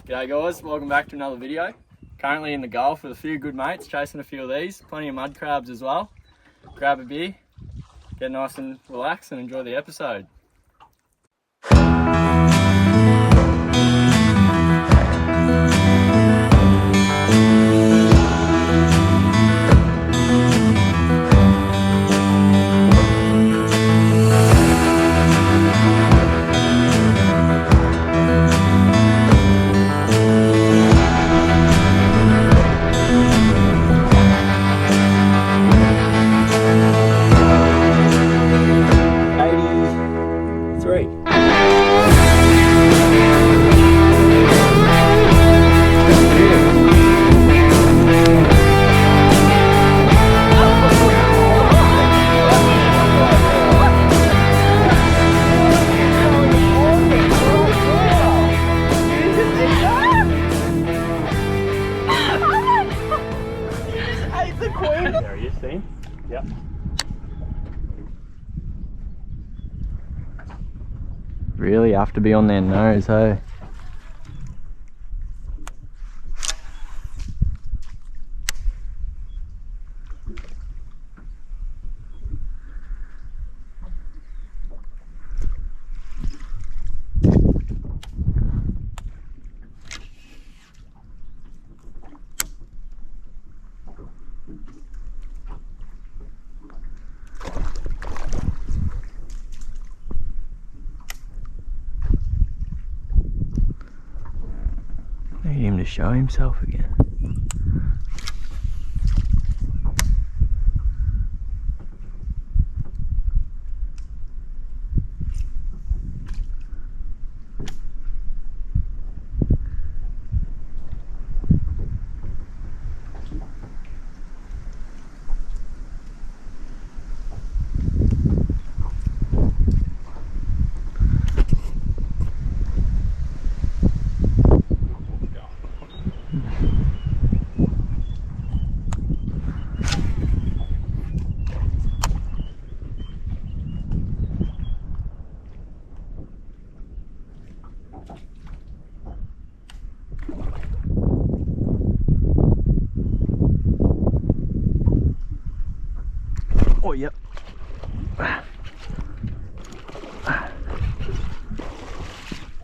G'day guys, welcome back to another video. Currently in the Gulf with a few good mates, chasing a few of these, plenty of mud crabs as well. Grab a beer, get nice and relax and enjoy the episode. There he is, see? Yep. Really have to be on their nose, hey? Need him to show himself again. Oh, yep.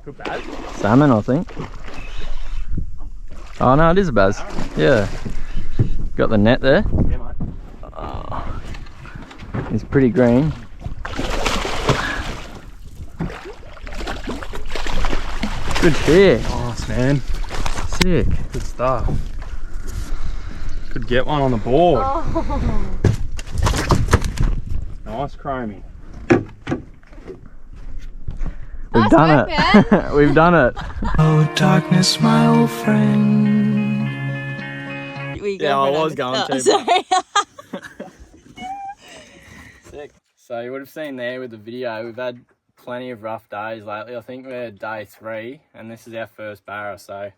Good bass? Salmon, I think. Oh no, it is a bass. Yeah. Got the net there. Yeah, mate. Oh, he's pretty green. Good fish. Nice, man. Sick. Good stuff. Could get one on the board. Oh. Nice chromie. We've done it. We've done it. Oh, darkness, my old friend. Yeah, I was going to. Sorry. Sick. So you would have seen there with the video, we've had plenty of rough days lately. I think we're day 3 and this is our first barra, so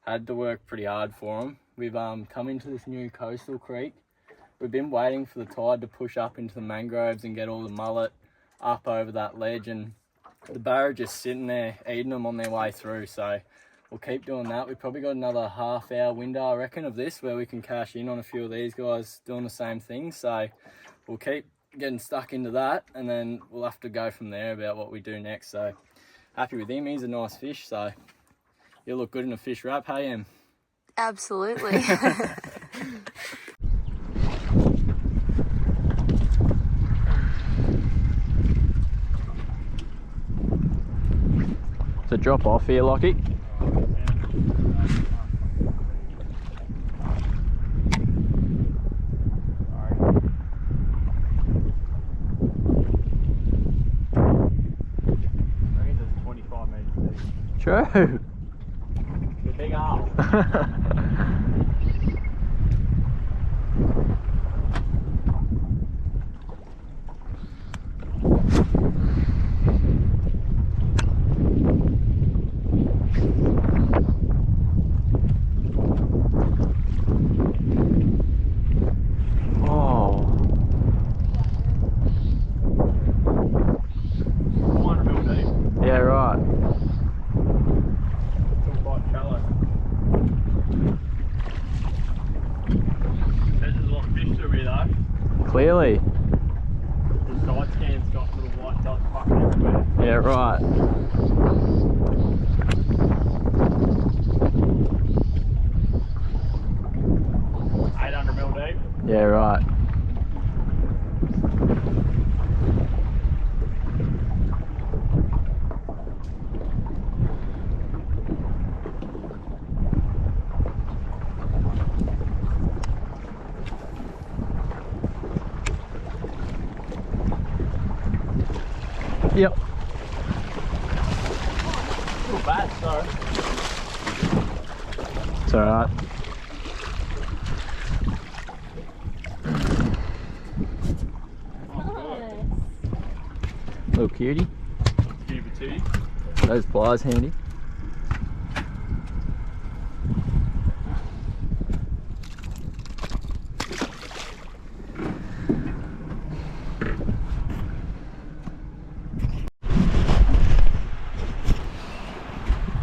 had to work pretty hard for them. We've come into this new coastal creek. We've been waiting for the tide to push up into the mangroves and get all the mullet up over that ledge, and the barra just sitting there eating them on their way through, so we'll keep doing that. We've probably got another half-hour window, I reckon, of this where we can cash in on a few of these guys doing the same thing, so we'll keep getting stuck into that and then we'll have to go from there about what we do next. So happy with him, he's a nice fish, so he'll look good in a fish wrap, hey Em? Absolutely. So drop off here, Lockie. True. The big owl. Yeah, right. Quite shallow. This is what fish are with though. Clearly. The side scan's got little white dots fucking everywhere. Yeah, right. $800 mil deep. Yeah, right. Yep. Little bad, sorry. It's alright. Little cutie. Cuba titty. Those pliers handy.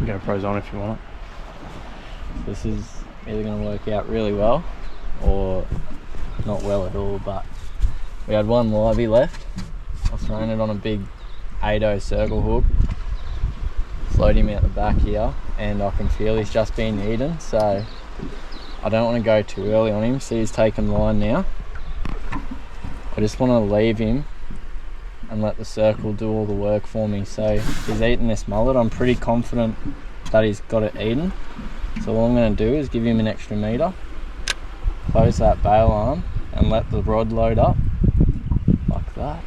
GoPro's on if you want it. This is either going to work out really well or not well at all, but we had one livey left. I've thrown it on a big 8-0 circle hook, float him out the back here, and I can feel he's just been eaten, so I don't want to go too early on him. See, he's taken line now. I just want to leave him and let the circle do all the work for me. So he's eaten this mullet. I'm pretty confident that he's got it eaten. So all I'm going to do is give him an extra meter, close that bail arm, and let the rod load up like that.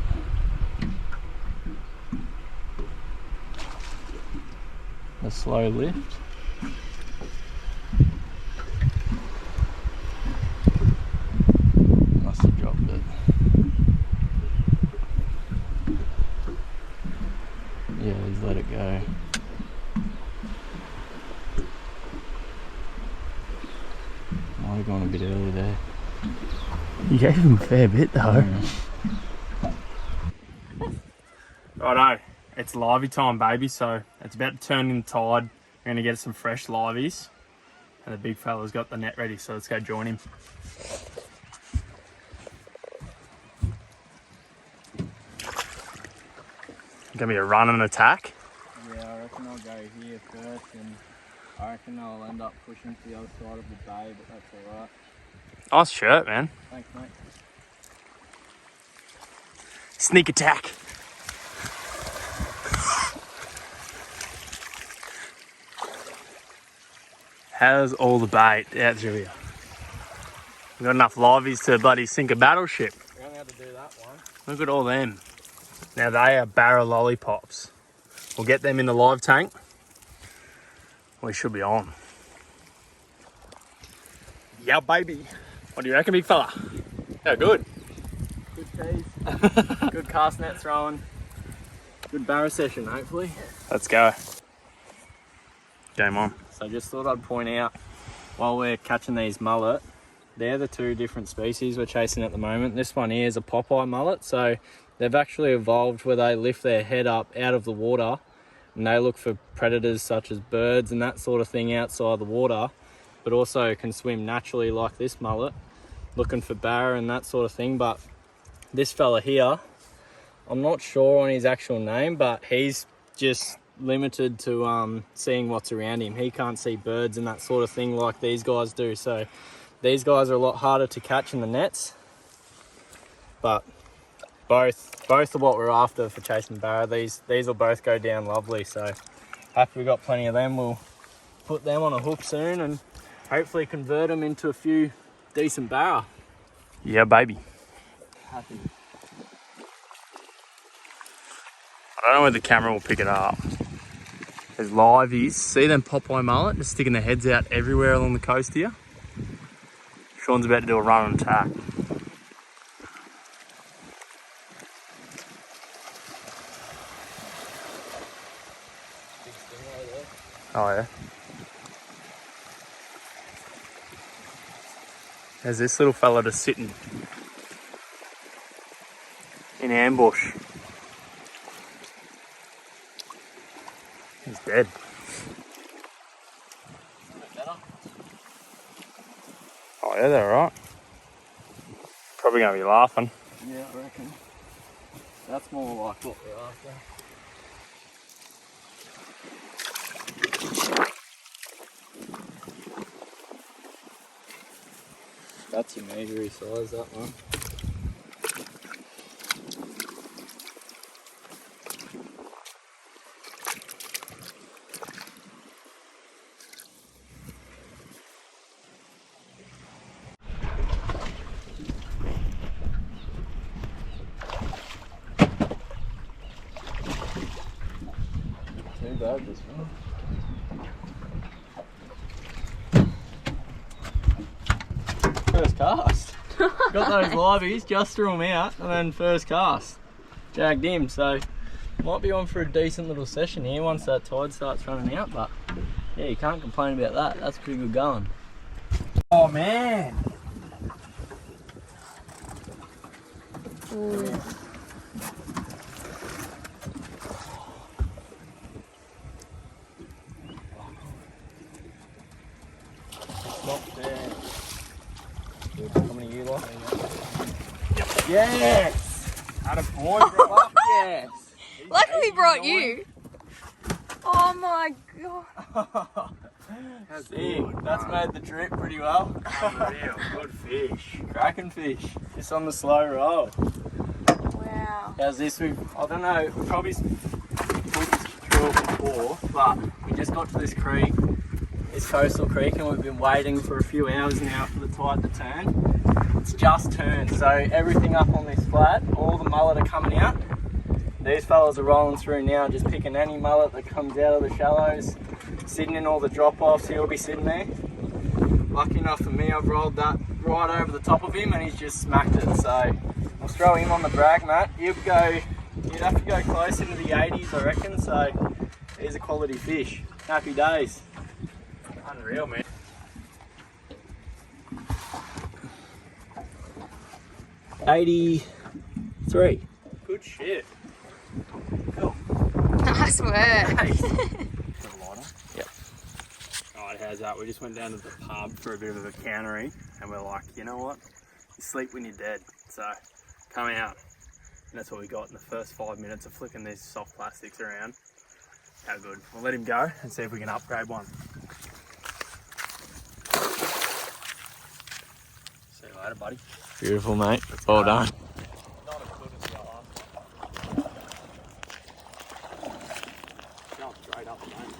A slow lift. Must have dropped it. Yeah, he's let it go. Might have gone a bit early there. You gave him a fair bit though. Righto, it's livey time, baby, so it's about to turn in the tide. We're going to get some fresh liveys, and the big fella's got the net ready, so let's go join him. Gonna be a run and attack. Yeah, I reckon I'll go here first, and I reckon I'll end up pushing to the other side of the bay, but that's alright. Nice shirt, man. Thanks, mate. Sneak attack. How's all the bait out through here? We've got enough liveys to bloody sink a battleship. We only had to do that one. Look at all them. Now they are barra lollipops. We'll get them in the live tank. We should be on. Yeah, baby. What do you reckon, big fella? How good? Good tease. Good cast net throwing. Good barra session, hopefully. Let's go. Game on. So just thought I'd point out, while we're catching these mullet, they're the two different species we're chasing at the moment. This one here is a Popeye mullet, so they've actually evolved where they lift their head up out of the water and they look for predators such as birds and that sort of thing outside the water, but also can swim naturally like this mullet, looking for barra and that sort of thing. But this fella here, I'm not sure on his actual name, but he's just limited to seeing what's around him. He can't see birds and that sort of thing like these guys do. So these guys are a lot harder to catch in the nets, but both are what we're after for chasing barra. These will both go down lovely, so happy we got plenty of them. We'll put them on a hook soon and hopefully convert them into a few decent barra. Yeah, baby. Happy. I don't know whether the camera will pick it up. There's liveys. See them Popeye mullet just sticking their heads out everywhere along the coast here? Sean's about to do a run and attack. Oh yeah. There's this little fella just sitting in ambush. He's dead. Oh yeah, they're alright. Probably gonna be laughing. Yeah, I reckon. That's more like what we're after. That's your meagre size, that one. Too bad this one. First cast. Got those liveys, just threw them out, and then first cast. Jagged him, so might be on for a decent little session here once that tide starts running out, but yeah, you can't complain about that. That's pretty good going. Oh man! Ooh. Not bad. How many you like? Yes! Had a boy, bro. Yes! Luckily brought you. Oh my god. Sick. That's made the trip pretty well. Unreal, good fish. Cracking fish. Just on the slow roll. Wow. How's this? I don't know, we probably took this through it before, but we just got to this creek, this coastal creek, and we've been waiting for a few hours now for the tide to turn. It's just turned, so everything up on this flat, all the mullet are coming out. These fellas are rolling through now, just picking any mullet that comes out of the shallows, sitting in all the drop-offs. He'll be sitting there. Lucky enough for me, I've rolled that right over the top of him and he's just smacked it, so we'll throw him on the brag mat. You'd have to go close into the 80s, I reckon, so he's a quality fish. Happy days. Unreal, man. $83. Good shit. Nice work. Yep. Alright, how's that? We just went down to the pub for a bit of a cannery and we're like, you know what? You sleep when you're dead. So come out. And that's what we got in the first 5 minutes of flicking these soft plastics around. How good. We'll let him go and see if we can upgrade one. See you later, buddy. Beautiful, mate. Well done. Not as good as the last one. Going straight up again.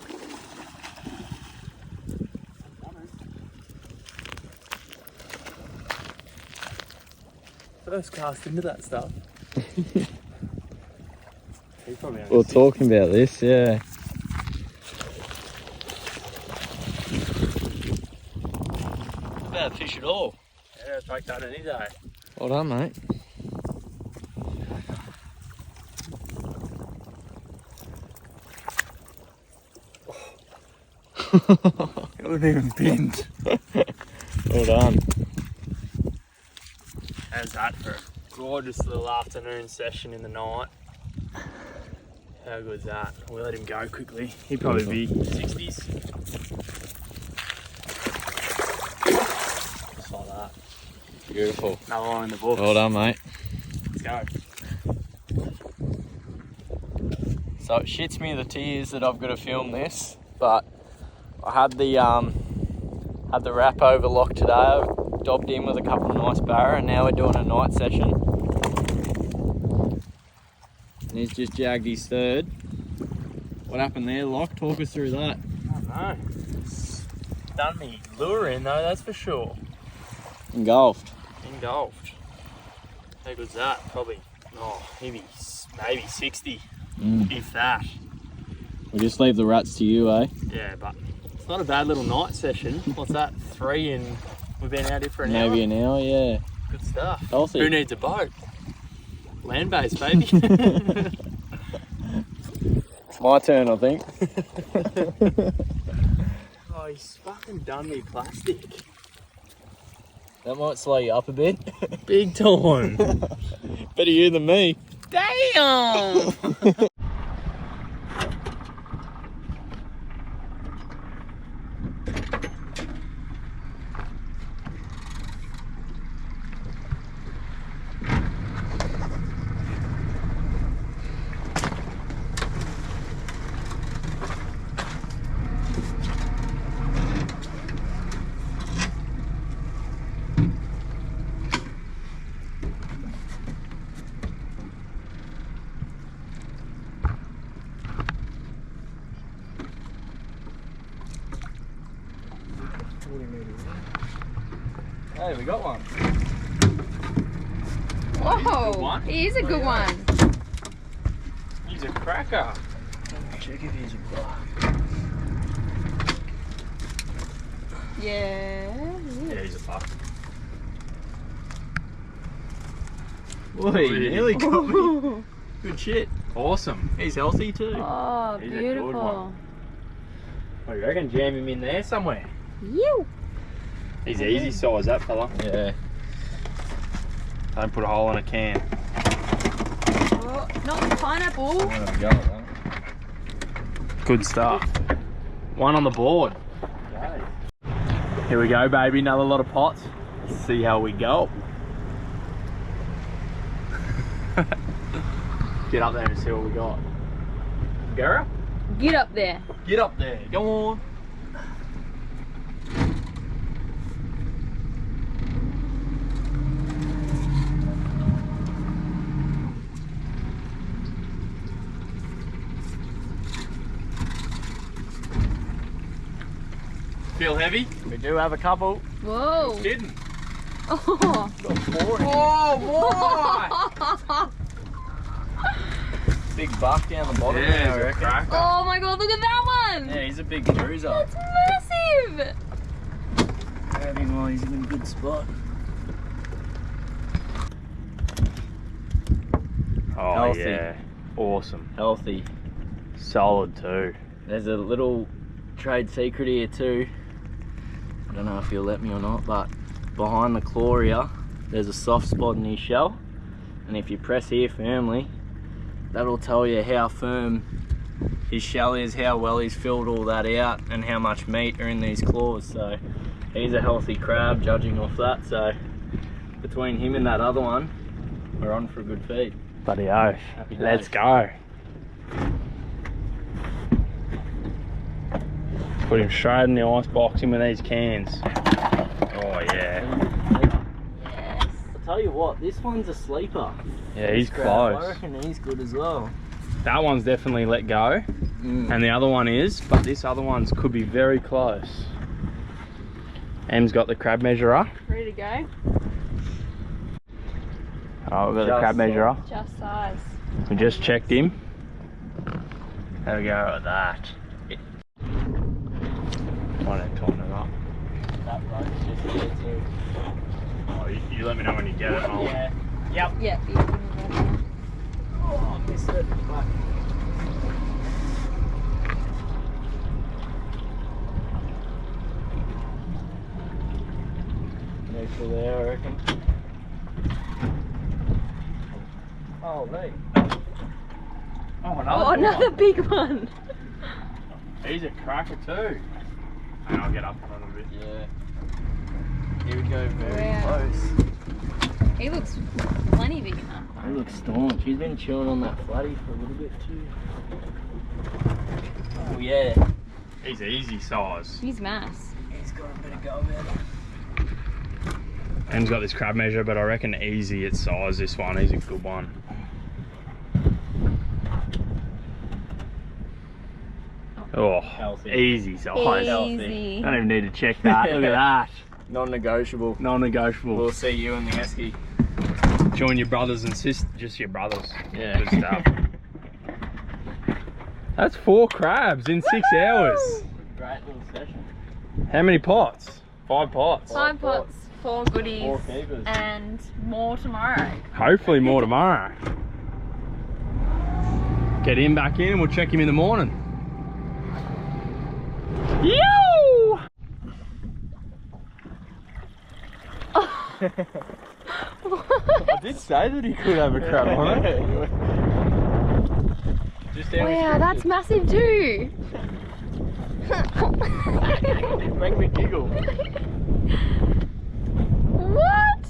First cast into that stuff. We were talking about this, yeah. Bad fish at all. Yeah, take that any day. Well done, mate. It wasn't even pinned. Well done. How's that for a gorgeous little afternoon session in the night? How good's that? We'll let him go quickly. He'd probably be 60s. Just like that. Beautiful. Another one in the books. Well done, mate. Let's go. So it shits me the tears that I've got to film this, but I had the wrap over lock today. I dobbed in with a couple of nice barra, and now we're doing a night session. And he's just jagged his third. What happened there, Lock? Talk us through that. I don't know. It's done me luring though, that's for sure. Engulfed. Engulfed. How good's that? Probably, maybe 60, if that. We'll just leave the rats to you, eh? Yeah, but it's not a bad little night session. What's that? 3 and we've been out here for an hour? Maybe an hour, yeah. Good stuff. Healthy. Who needs a boat? Land-based, baby. It's my turn, I think. Oh, he's fucking done me plastic. That might slow you up a bit. Big time. Better you than me. Damn! 40 metres. Hey, we got one. Whoa, he is a good one. He's a cracker. Check if he's a buck. Yeah. Yeah, he's a buck. Boy, he nearly got me. Good shit. Awesome. He's healthy too. Oh, He's a good beautiful. one. What do you reckon? Jam him in there somewhere. You. He's easy size, that fella. Yeah. Don't put a hole in a can. Oh, not the pineapple. I'm gonna go with that. Good stuff. One on the board. Here we go, baby. Another lot of pots. Let's see how we go. Get up there and see what we got. Barra? Get up there. Get up there. Go on. Feel heavy? We do have a couple. Whoa. Kidding. Oh. Got 4 in here. Oh, Big buck down the bottom Yeah, there, I he's a reckon. cracker. Oh my god, look at that one. Yeah, he's a big bruiser. That's massive. Grab him while he's in a good spot. Oh, Healthy. yeah. Awesome. Healthy. Solid too. There's a little trade secret here too. I don't know if you'll let me or not, but behind the claw here, there's a soft spot in his shell. And if you press here firmly, that'll tell you how firm his shell is, how well he's filled all that out, and how much meat are in these claws. So he's a healthy crab, judging off that. So between him and that other one, we're on for a good feed. Bloody oath. Happy Let's days. go. Put him straight in the ice box in with these cans. Oh yeah. Yes. I'll tell you what, this one's a sleeper. Yeah, he's This crab, I close. reckon he's good as well. That one's definitely let go, and the other one is, but this other one's could be very close. Em's got the crab measurer. Ready to go? Oh, we've got the Just crab measurer. Just size. We just checked him. There we go with that. Why don't tighten it up? That rope's just here too. Oh, you let me know when you get it. And I'll... Yeah. Yep. Yeah, you can move that. Oh, I missed it. But... Neutral there, I reckon. Oh, mate. Oh, Oh, another big one. He's a cracker too. And I'll get up on it a bit. Yeah. Here we go, very Wow. close. He looks plenty big enough. He looks staunch. He's been chewing on that flatty for a little bit too. Oh yeah. He's easy size. He's mass. He's got a bit of go about it. Em's got this crab measure, but I reckon easy at size, this one. He's a good one. Oh, Healthy. easy size. Easy. Don't even need to check that. Look at that. Non-negotiable. Non-negotiable. We'll see you in the esky. Join your brothers and sisters, just your brothers. Yeah. Good stuff. That's 4 crabs in 6 hours. Great little session. How many pots? 5 pots. 5 pots, 4 goodies, 4 keepers. and more tomorrow. Hopefully more tomorrow. Get him back in and we'll check him in the morning. Yo! I did say that he could have a crab on it. Just Wow, that's massive too. Make me giggle. What?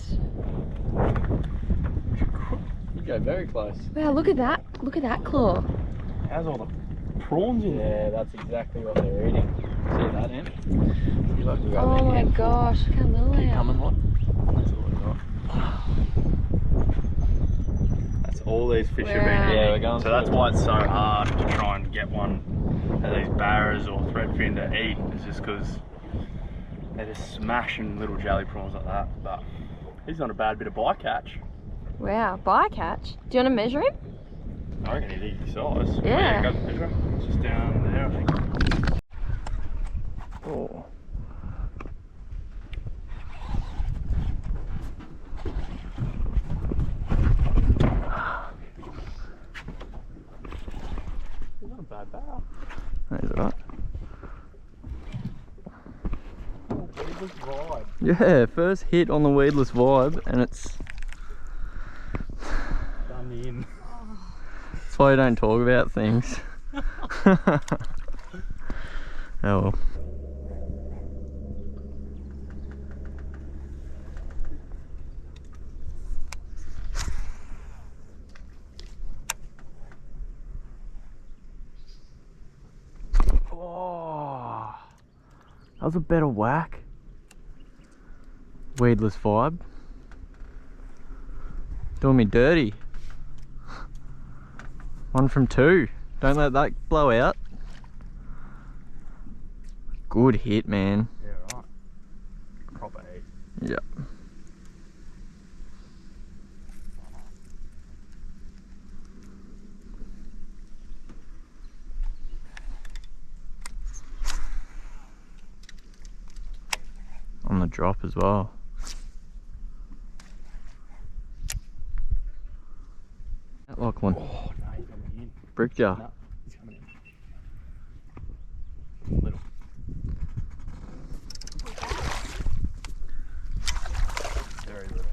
You go very close. Wow, look at that. Look at that claw. How's all the prawns in there? Yeah, that's exactly what they're eating. See that, Em? You like to grab Oh their my handful. gosh, look how little they are. Coming what? That's all we got. That's all these fish have Wow. been eating. Yeah, we're going so that's through why it's so hard to try and get one of these barras or threadfin to eat. It's just because They're just smashing little jelly prawns like that, but he's not a bad bit of bycatch. Wow, bycatch. Do you want to measure him? I reckon he's easy size. Yeah. Go measure him. It's just down there, I think. Oh. He's not a bad barra. That's right. Oh, weedless vibe. Yeah, first hit on the weedless vibe, and it's. Done in. That's why you don't talk about things. Oh well. Oh, that was a better whack. Weedless vibe. Doing me dirty. 1 from 2. Don't let that blow out. Good hit, man. Yeah, right. Proper heat. Yep. On the drop as well. Lachlan. Oh, no, he's coming in. Bricked ya. No, he's coming in. Little. Very little.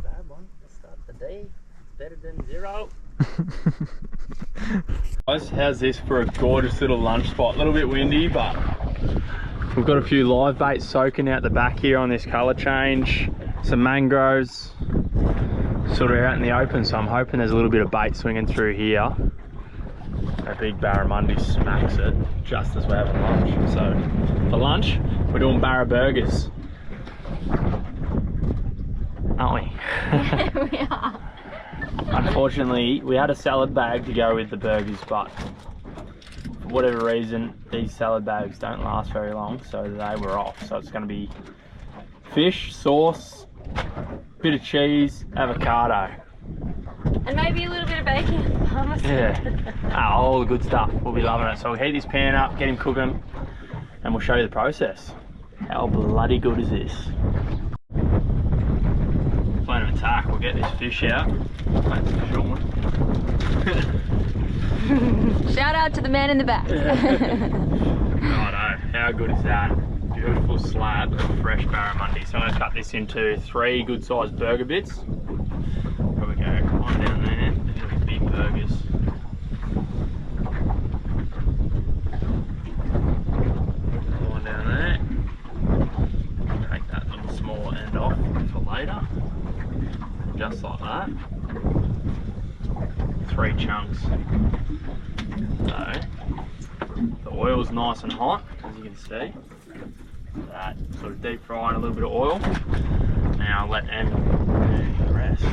Bad one. Let's start the day. It's better than 0. Guys, how's this for a gorgeous little lunch spot? A little bit windy, but we've got a few live baits soaking out the back here on this colour change. Some mangroves sort of out in the open, so I'm hoping there's a little bit of bait swinging through here. A big barramundi smacks it just as we're having lunch. So for lunch, we're doing barra burgers, aren't we? We are. Unfortunately, we had a salad bag to go with the burgers, but for whatever reason, these salad bags don't last very long, so they were off. So it's going to be fish, sauce, bit of cheese, avocado. And maybe a little bit of bacon. Yeah, all the good stuff. We'll be loving it. So we'll heat this pan up, get him cooking, and we'll show you the process. How bloody good is this? Plan of attack, we'll get this fish out. That's for sure. Shout out to the man in the back. Righto, how good is that? Beautiful slab of fresh barramundi. So I'm going to cut this into 3 good sized burger bits. Probably go one down there. These are big burgers. One down there. Take that little small end off for later. Just like that. 3 chunks. So the oil's nice and hot, as you can see. That sort of deep fry in a little bit of oil. Now let them do the rest.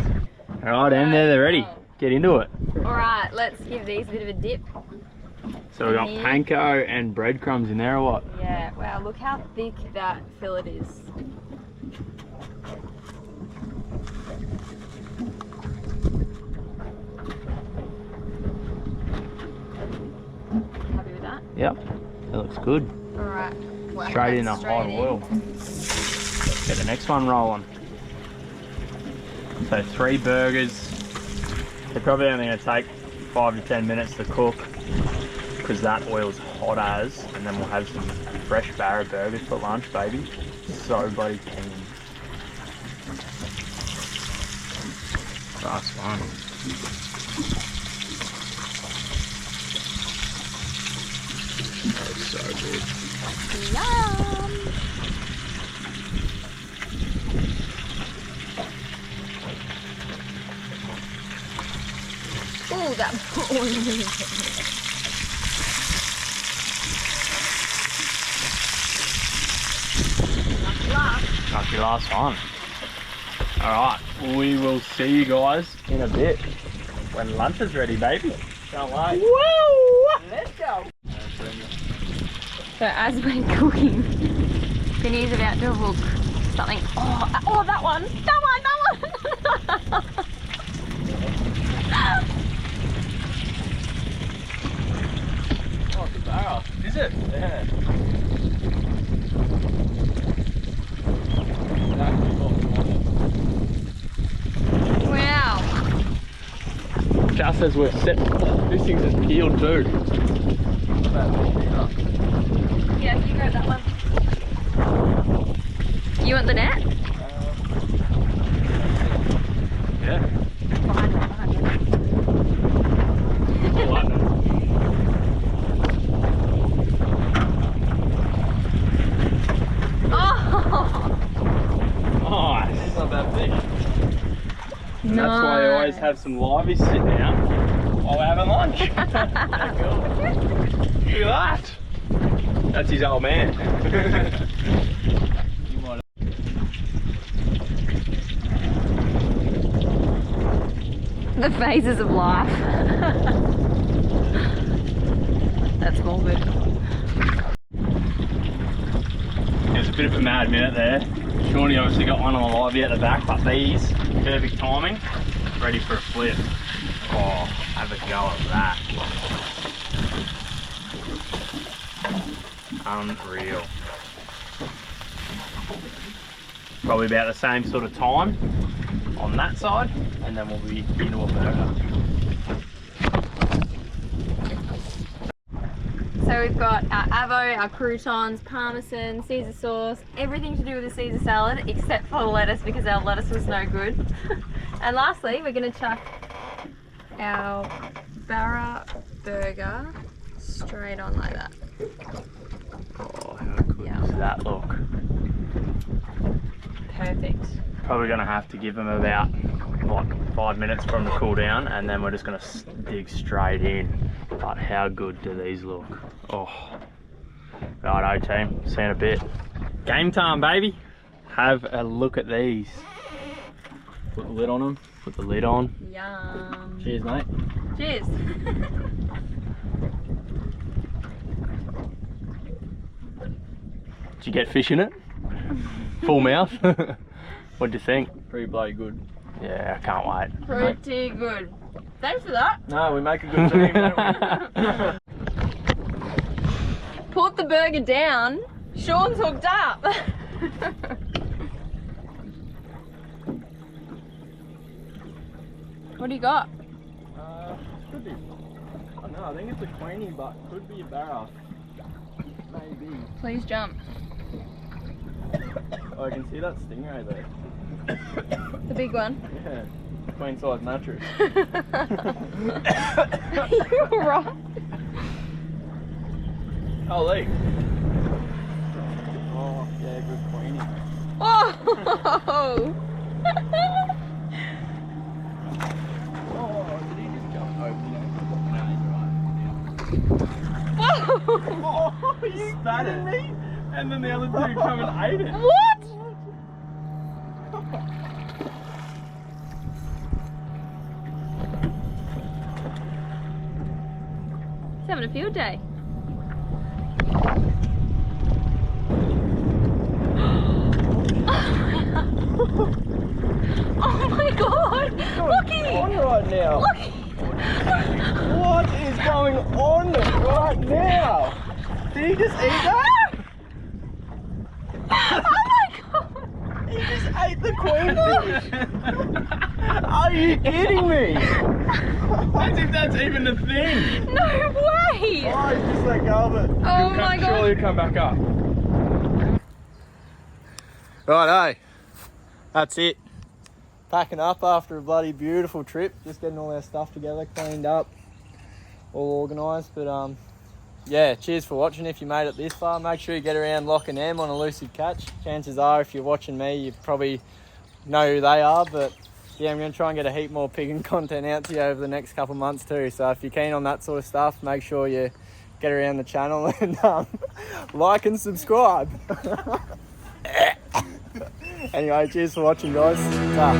Alright, Em, they're ready. Get into it. Alright, let's give these a bit of a dip. So we've got panko and breadcrumbs in there, or what? Yeah, wow, look how thick that fillet is. Happy with that? Yep, that looks good. Alright. Straight in the hot oil. Let's get the next one rolling. So 3 burgers. They're probably only going to take 5 to 10 minutes to cook because that oil's hot as, and then we'll have some fresh barra burgers for lunch, baby. So bloody keen. Last one. That's so good. Yum! Ooh, that Lucky last one. Alright, we will see you guys in a bit when lunch is ready, baby. Can't wait. Woo! Let's go. So as we're cooking, Vinny's about to hook something. Oh, that one! That one! Oh, it's a barra. Is it? Yeah. Wow! Just as we're set, this thing's just peeled too. Yeah, you grab that one. You want the net? Yeah. Behind you. I like that. Oh! Nice. It's not that big. And that's why I always have some liveys sitting out while we're having lunch. Look at that. That's his old man. The phases of life. That's morbid. It was a bit of a mad minute there. Shawnee obviously got one on the livey at the back, but these, perfect timing, ready for a flip. Oh, have a go at that. Unreal. Probably about the same sort of time on that side, and then we'll be into a burger. So we've got our avo, our croutons, parmesan, Caesar sauce, everything to do with the Caesar salad except for the lettuce because our lettuce was no good. And lastly, we're going to chuck our Barra burger straight on like that. Oh, how good does that look? Perfect. Probably going to have to give them about like 5 minutes for them to cool down, and then we're just going to dig straight in. But how good do these look? Oh, righto team, see you in a bit. Game time, baby. Have a look at these. Put the lid on them. Put the lid on. Yum. Cheers, mate. Cheers. Did you get fish in it? Full mouth. What'd you think? Pretty bloody good. Yeah, I can't wait. Pretty good. Thanks for that. No, we make a good team, don't we? Put the burger down. Sean's hooked up. What do you got? Could be. I don't know, I think it's a queenie, but could be a barra. Maybe. Please jump. Oh, I can see that stingray there. The big one. Yeah. Queen size mattress. You're right. Holy. Oh, yeah, good queenie. Oh! Oh, did he just jump over? No, he's right. Whoa! Oh, you kidding me? And then the other two come and ate it. What? He's having a field day. Oh my god! Looky! On right now. Looky! What is going on right now? Did he just eat that? Oh my god! He just ate the queen fish. Are you kidding me? As if that's even a thing. No way! Oh, he just let go of it. Oh my god! Surely come back up. Righto, that's it. Packing up after a bloody beautiful trip. Just getting all our stuff together, cleaned up, all organised. But yeah, cheers for watching. If you made it this far, make sure you get around Loch and Em on Elusive Catch. Chances are, if you're watching me, you probably know who they are. But yeah, I'm going to try and get a heap more pigging content out to you over the next couple of months too. So if you're keen on that sort of stuff, make sure you get around the channel and like and subscribe. Anyway, cheers for watching, guys. Ta.